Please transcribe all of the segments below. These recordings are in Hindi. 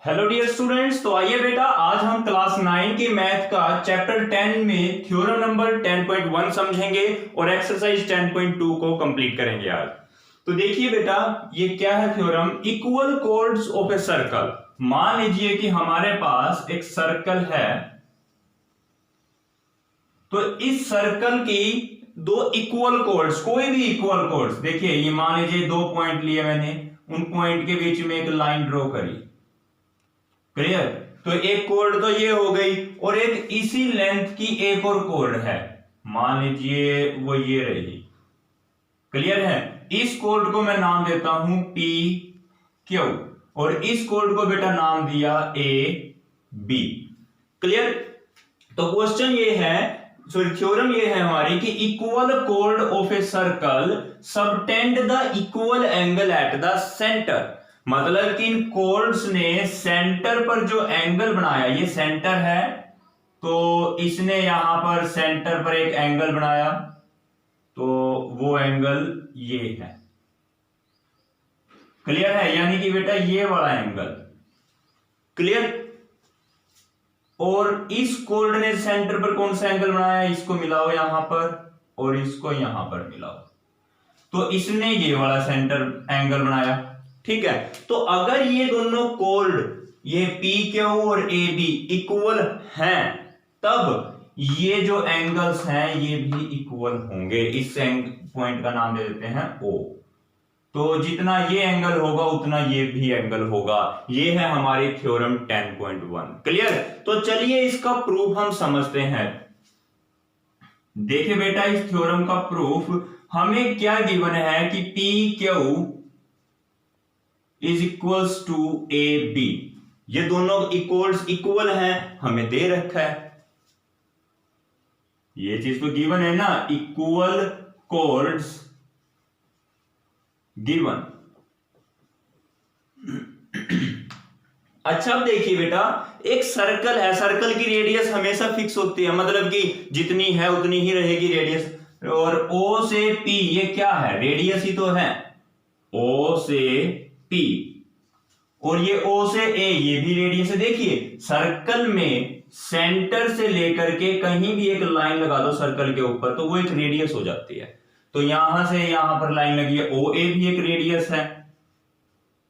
हेलो डियर स्टूडेंट्स, तो आइए बेटा आज हम क्लास 9 के मैथ का चैप्टर 10 में थ्योरम नंबर 10.1 समझेंगे और एक्सरसाइज 10.2 को कंप्लीट करेंगे आज। तो देखिए बेटा, ये क्या है theorem, equal chords of a circle. मान लीजिए कि हमारे पास एक सर्कल है, तो इस सर्कल की दो इक्वल कोर्ड्स, कोई भी इक्वल कोर्ड्स, देखिए ये मान लीजिए दो पॉइंट लिए मैंने, उन पॉइंट के बीच में एक लाइन ड्रॉ करी, क्लियर। तो एक कोड तो ये हो गई और एक इसी लेंथ की एक और कोड है, मान लीजिए वो ये रही, क्लियर है। इस कोड को मैं नाम देता हूं पी क्यू और इस कोड को बेटा नाम दिया ए बी, क्लियर। तो क्वेश्चन ये है, सॉरी थ्योरम ये है हमारी कि equal code of a circle subtend the equal angle at the centre. मतलब कि इन कोर्ड्स ने सेंटर पर जो एंगल बनाया, ये सेंटर है तो इसने यहां पर सेंटर पर एक एंगल बनाया, तो वो एंगल ये है, क्लियर है। यानी कि बेटा ये वाला एंगल, क्लियर। और इस कोर्ड ने सेंटर पर कौन सा एंगल बनाया, इसको मिलाओ यहां पर और इसको यहां पर मिलाओ, तो इसने ये वाला सेंटर एंगल बनाया, ठीक है। तो अगर ये दोनों कोर्ड, ये पी क्यू और ए बी इक्वल हैं, तब ये जो एंगल्स हैं ये भी इक्वल होंगे। इस पॉइंट का नाम दे देते हैं ओ। तो जितना ये एंगल होगा उतना ये भी एंगल होगा। ये है हमारी थ्योरम 10.1, क्लियर। तो चलिए इसका प्रूफ हम समझते हैं। देखिए बेटा, इस थ्योरम का प्रूफ हमें क्या गिवन है कि P Q is equals to A B, ये दोनों इक्वल हैं, हमें दे रखा है, ये चीज तो गिवन है ना, इक्वल कोर्ड्स गिवन। अच्छा अब देखिए बेटा, एक सर्कल है, सर्कल की रेडियस हमेशा फिक्स होती है, मतलब कि जितनी है उतनी ही रहेगी रेडियस। और O से P ये क्या है, रेडियस ही तो है, O से P, और ये O से A ये भी रेडियस है। देखिए सर्कल में सेंटर से लेकर के कहीं भी एक लाइन लगा दो सर्कल के ऊपर तो वो एक रेडियस हो जाती है। तो यहां से यहां पर लाइन लगी है, OA भी एक रेडियस है,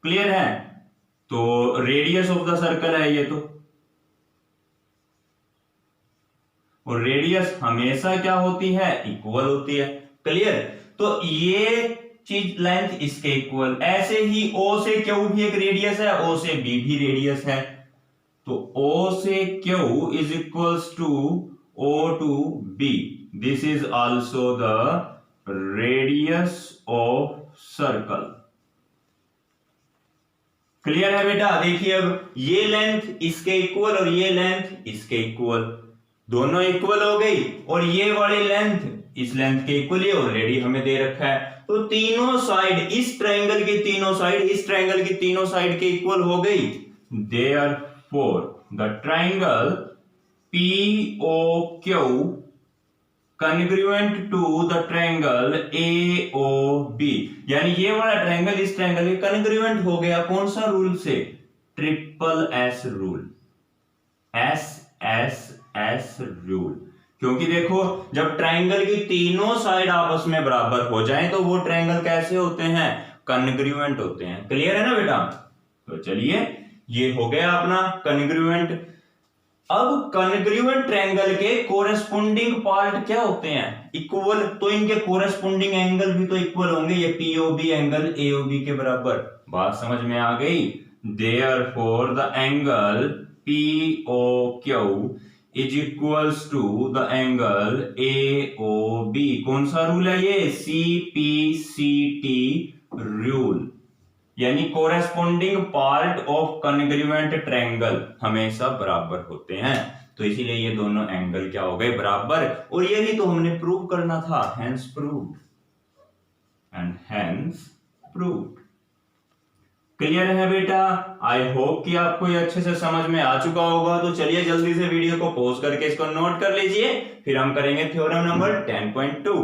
क्लियर है। तो रेडियस ऑफ द सर्कल है ये तो, और रेडियस हमेशा क्या होती है, इक्वल होती है, क्लियर। तो ये चीज लेंथ इसके इक्वल, ऐसे ही O से Q भी एक रेडियस है, O से B भी रेडियस है, तो O से Q is equals to O to B, this is also the radius of circle, clear है बेटा। देखिए अब ये लेंथ इसके इक्वल और ये लेंथ इसके इक्वल, दोनों इक्वल हो गई, और ये वाली लेंथ इस लेंथ के इक्वल, ये ऑलरेडी हमें दे रखा है। तो तीनों साइड, इस ट्रायंगल की तीनों साइड इस ट्रायंगल की तीनों साइड के इक्वल हो गई। Therefore the triangle POQ congruent to the triangle AOB, यानी ये वाला ट्रायंगल इस ट्रायंगल के कॉन्ग्रुएंट हो गया, कौन सा रूल से, triple S rule, SSS rule. क्योंकि देखो जब ट्रायंगल की तीनों साइड आपस में बराबर हो जाएं तो वो ट्रायंगल कैसे होते हैं, कॉन्ग्रुएंट होते हैं, क्लियर है ना बेटा। तो चलिए ये हो गया अपना कॉन्ग्रुएंट। अब कॉन्ग्रुएंट ट्रायंगल के कोरेस्पोंडिंग पार्ट क्या होते हैं, इक्वल, तो इनके कोरेस्पोंडिंग एंगल भी तो इक्वल होंगे, ये POB एंगल AOB के बराबर, बात समझ में आ गई। Therefore the angle POQ is equals to the angle AOB, कौन सा रूल है ये, CPCT रूल, यानी corresponding part of congruent triangle हमेशा बराबर होते हैं। तो इसीलिए ये दोनों एंगल क्या हो गए, बराबर, और यही तो हमने प्रूव करना था, hence proved and hence proved, clear है बेटा। आई होप कि आपको ये अच्छे से समझ में आ चुका होगा। तो चलिए जल्दी से वीडियो को पॉज करके इसको नोट कर लीजिए, फिर हम करेंगे थ्योरम नंबर 10.2।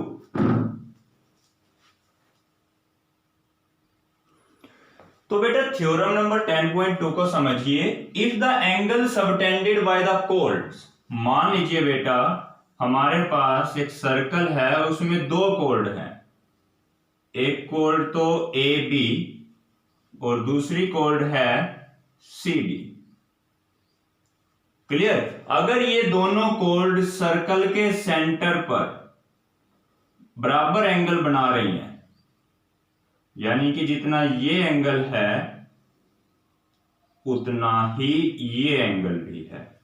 तो बेटा थ्योरम नंबर 10.2 को समझिए। If the angle subtended by the chords, मान लीजिए बेटा हमारे पास एक सर्कल है, उसमें दो कोर्ड हैं, एक कोर्ड तो ए बी और दूसरी कोर्ड है सी डी। क्लियर? अगर ये दोनों कोर्ड सर्कल के सेंटर पर बराबर एंगल बना रही हैं, यानी कि जितना ये एंगल है उतना ही ये एंगल भी है।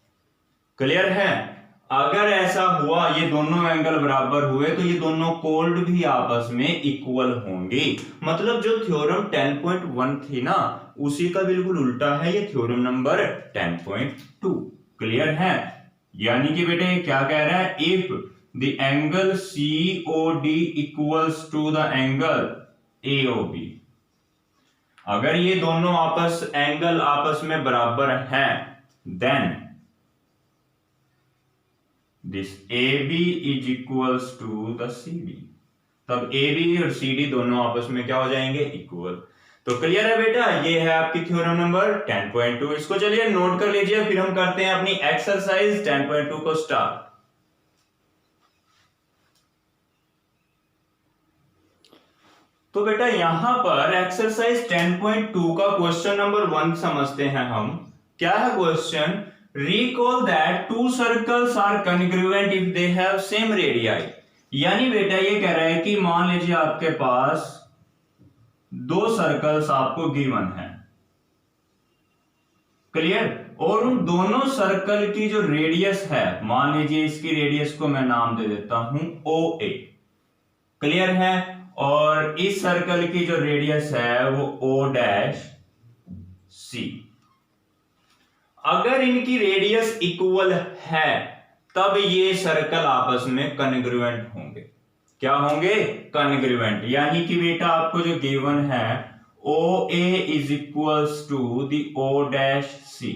क्लियर है? अगर ऐसा हुआ, ये दोनों एंगल बराबर हुए, तो ये दोनों कोर्ड भी आपस में इक्वल होंगे। मतलब जो थ्योरम 10.1 थी ना, उसी का बिल्कुल उल्टा है ये थ्योरम नंबर 10.2। क्लियर है? यानी कि बेटे क्या कह रहा है, if the angle COD equals to the angle AOB, अगर ये दोनों एंगल आपस में बराबर हैं, then this AB is equals to the CD। तब AB और CD दोनों आपस में क्या हो जाएंगे, इक्वल। तो क्लियर है बेटा, ये है आपकी थ्योरम नंबर 10.2। इसको चलिए नोट कर लीजिए, फिर हम करते हैं अपनी एक्सरसाइज 10.2 को स्टार्ट। तो बेटा यहां पर एक्सरसाइज 10.2 का क्वेश्चन नंबर 1 समझते हैं हम। क्या है question? Recall that two circles are congruent if they have same radii. यानी बेटा ये कह रहा है कि मान लीजिए आपके पास दो सर्कल्स आपको गिवन है, क्लियर, और उन दोनों सर्कल की जो रेडियस है, मान लीजिए इसकी रेडियस को मैं नाम दे देता हूं OA। क्लियर है? और इस सर्कल की जो रेडियस है वो O'(C). अगर इनकी रेडियस इक्वल है तब ये सर्कल आपस में कॉन्ग्रुएंट होंगे। क्या होंगे? कॉन्ग्रुएंट। यानी कि बेटा आपको जो गिवन है OA is equals to the O'(C).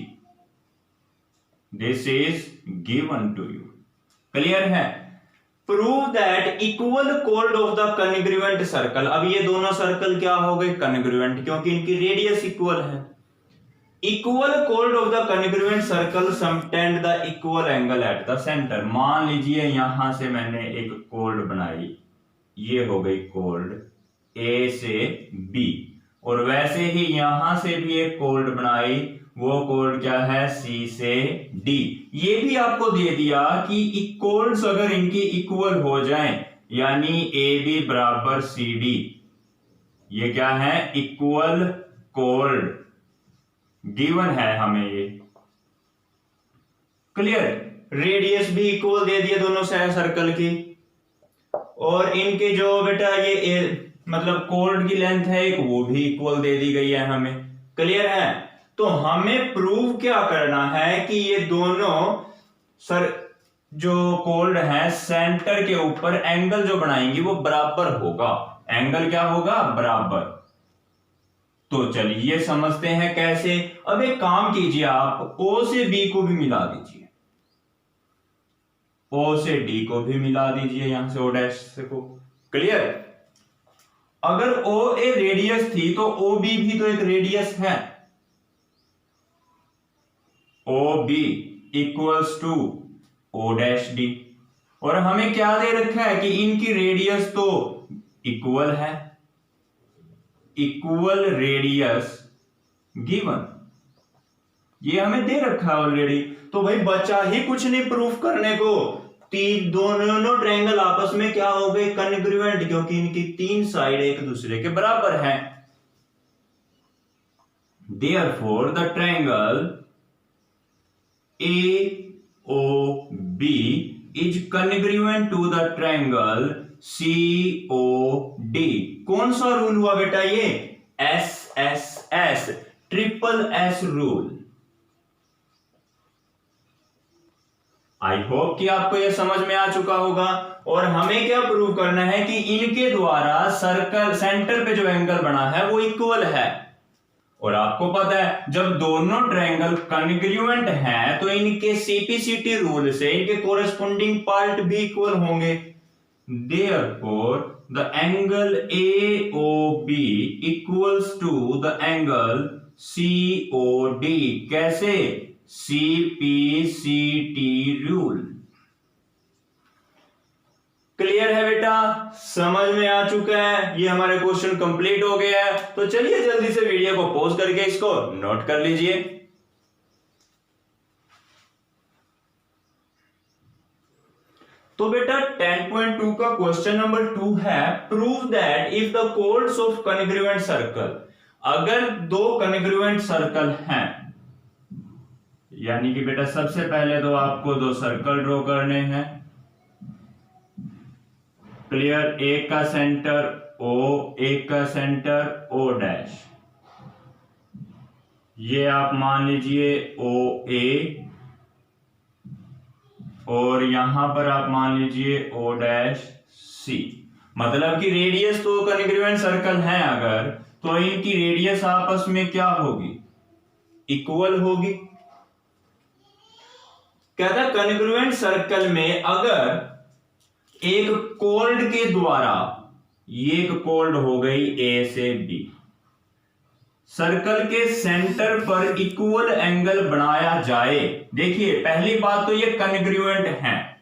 This is given to you. Clear है? Prove that equal chord of the congruent circle. अब ये दोनों सर्कल क्या हो गए? कॉन्ग्रुएंट, क्योंकि इनकी रेडियस इक्वल है। Equal chord of the congruent circle subtend the equal angle at the centre. मान लीजिए यहां से मैंने एक कोर्ड बनाई, ये हो गई कोर्ड A से B, और वैसे ही यहां से भी एक कोर्ड बनाई, वो कोर्ड क्या है? C से D। ये भी आपको दे दिया कि कोर्ड्स अगर इनकी इक्वल हो जाएं, यानी AB बराबर CD, ये क्या है? इक्वल कोर्ड गिवन है हमें ये। क्लियर? रेडियस भी इक्वल दे दिए दोनों सर्कल की, और इनके जो बेटा ये मतलब कोर्ड की लेंथ है एक, वो भी इक्वल दे दी गई है हमें। क्लियर है? तो हमें प्रूव क्या करना है कि ये दोनों जो कोर्ड है सेंटर के ऊपर एंगल जो बनाएंगी वो बराबर होगा। एंगल क्या होगा? बराबर। तो चलिए समझते हैं कैसे। अब एक काम कीजिए, आप O से B को भी मिला दीजिए, O से D को भी मिला दीजिए, यहां से O' को। क्लियर? अगर OA रेडियस थी तो OB भी तो एक रेडियस है। OB इक्वल्स टू O'(D), और हमें क्या दे रखा है कि इनकी रेडियस तो इक्वल है, इक्वल रेडियस गिवन, ये हमें दे रखा है ऑलरेडी। तो भाई बचा ही कुछ नहीं प्रूफ करने को। दोनों ट्रायंगल आपस में क्या हो गए? कॉन्ग्रुएंट, क्योंकि इनकी तीन साइड एक दूसरे के बराबर हैं। Therefore the triangle AOB is congruent to the triangle COD। कौन सा रूल हुआ बेटा? ये SSS, triple S rule. I hope कि आपको यह समझ में आ चुका होगा। और हमें क्या प्रूव करना है कि इनके द्वारा सर्कल सेंटर पे जो एंगल बना है वो इक्वल है। और आपको पता है जब दोनों ट्रायंगल कॉन्ग्रुएंट हैं तो इनके CPCT रूल से इनके कोरेस्पोंडिंग पार्ट भी इक्वल होंगे। therefore the angle AOB equals to the angle COD। कैसे? CPCT rule. क्लियर है बेटा? समझ में आ चुका है? ये हमारे क्वेश्चन कंप्लीट हो गया है। तो चलिए जल्दी से वीडियो को पॉज करके इसको नोट कर लीजिए। तो बेटा 10.2 का क्वेश्चन नंबर 2 है, prove that if the chords of congruent circle, अगर दो कॉन्ग्रुएंट सर्कल हैं, यानी कि बेटा सबसे पहले तो आपको दो सर्कल ड्रॉ करने हैं। क्लियर? एक का सेंटर O, एक का सेंटर O डैश, ये आप मान लीजिए OA, और यहां पर आप मान लीजिए O डैश C। मतलब कि रेडियस तो कॉन्ग्रुएंट सर्कल है अगर, तो इनकी रेडियस आपस में क्या होगी? इक्वल होगी। कहता है कॉन्ग्रुएंट सर्कल में अगर एक कॉर्ड के द्वारा, ये एक कॉर्ड हो गई A से B, सर्कल के सेंटर पर इक्वल एंगल बनाया जाए। देखिए पहली बात तो ये कॉन्ग्रुएंट हैं,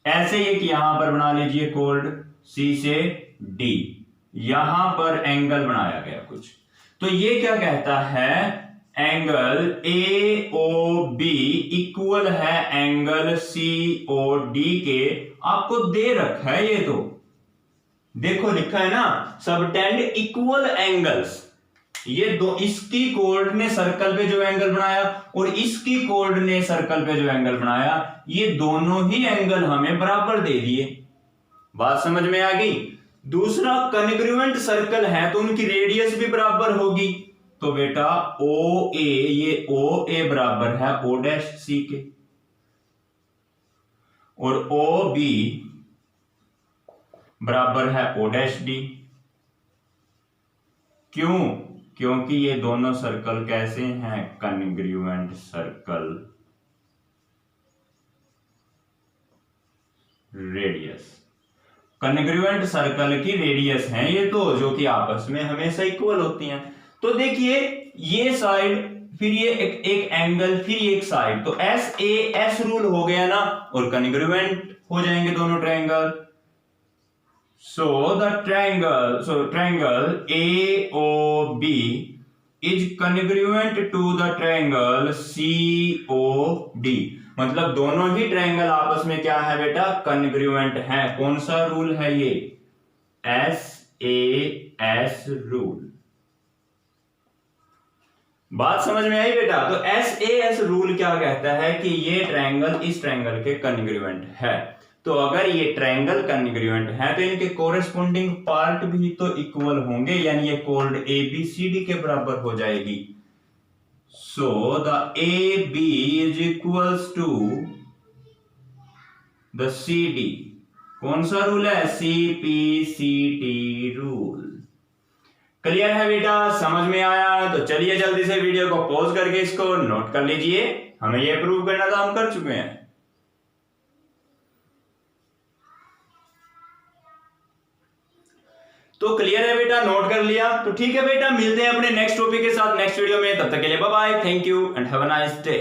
ऐसे एक यहां पर बना लीजिए कॉर्ड C से D, यहां पर एंगल बनाया गया कुछ, तो ये क्या कहता है? एंगल AOB इक्वल है एंगल COD के। आपको दे रखा है, ये तो देखो लिखा है ना, सबटेंड इक्वल एंगल्स। ये दो, इसकी कोर्ड ने सर्कल पे जो एंगल बनाया और इसकी कोर्ड ने सर्कल पे जो एंगल बनाया, ये दोनों ही एंगल हमें बराबर दे दिए। बात समझ में आ गई? दूसरा, कॉन्ग्रुएंट सर्कल है तो उनकी रेडियस भी बराबर होगी। तो बेटा OA, ये OA बराबर है O डैश C के, और OB बराबर है O डैश D। क्यों? क्योंकि ये दोनों सर्कल कैसे हैं? Congruent circle. Radius, congruent circle की रेडियस है ये तो, जो कि आपस में हमेशा इक्वल होती हैं। तो देखिए ये साइड, फिर ये एक एंगल, फिर एक साइड, तो SAS रूल हो गया ना, और कॉन्ग्रुएंट हो जाएंगे दोनों triangle. So the triangle AOB is congruent to the triangle COD। मतलब दोनों ही ट्रायंगल आपस में क्या है बेटा? कॉन्ग्रुएंट है। कौन सा रूल है ये? SAS rule. बात समझ में आई बेटा? तो SAS रूल क्या कहता है कि ये ट्रायंगल इस ट्रायंगल के कॉन्ग्रुएंट है। तो अगर ये ट्रायंगल कॉन्ग्रुएंट है तो इनके कोरेस्पोंडिंग पार्ट भी तो इक्वल होंगे, यानी ये कोड ABCD के बराबर हो जाएगी। So the AB is equals to the CD। कौन सा रूल है? CPCT rule. क्लियर है बेटा? समझ में आया? तो चलिए जल्दी से वीडियो को पॉज करके इसको नोट कर लीजिए। हमें यह प्रूव करना था, हम कर चुके हैं। तो क्लियर है बेटा? नोट कर लिया? तो ठीक है बेटा, मिलते हैं अपने नेक्स्ट टॉपिक के साथ नेक्स्ट वीडियो में। तब तक के लिए bye bye, thank you and have a nice day.